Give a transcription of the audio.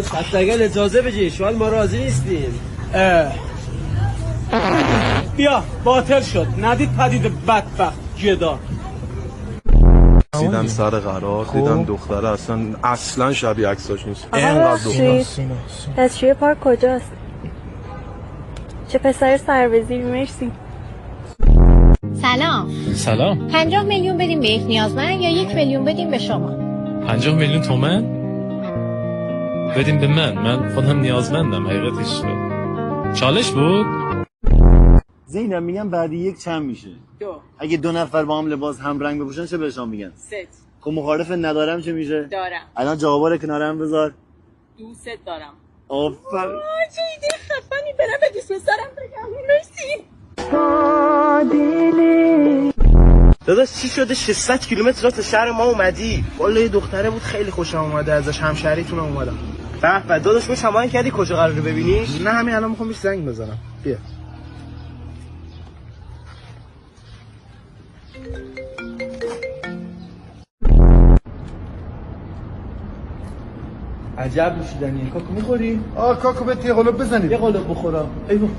پس اگر اجازه بدی شاید ما راضی نیستیم. بیا باطل شد. ندید پدید بدبخت گدا. دیدم سر قرار دیدم دختره اصلا شبیه عکساش نیست. اینقدر دختر دستشوی پارک کجاست؟ چه پسر سربزیری. مرسی. سلام 50 میلیون بدیم به یک نیازمند یا 1 میلیون بدیم به شما؟ 50 میلیون تومن بدیم به من خودم نیازمندم. حقیقتش چالش بود. زینب میگم بعد یک چند میشه؟ 2. اگه 2 نفر با هم لباس هم رنگ بپوشن چه بهشون میگن؟ 3. خب مخالف ندارم چه میشه؟ دارم. الان جوابا رو کنارم بذار. دوست دارم. آفر چه ایده خفنی. برم به دوست پسرم بگم. مرسی. داداش چی شده 600 کیلومتر تا شهر ما اومدی؟ والا یه دختره بود خیلی خوشم اومده ازش. همشهریتون اومدم. به داداش مش هماهنگ کردی کجا قراره ببینیش؟ نه همین الان میخوام بهش زنگ بزنم. بیا. عجب نوشیدنیه. کاکو میخوری؟ کاکو بهت یه قلوب بزنید. یه قلوب بخورم. ایوه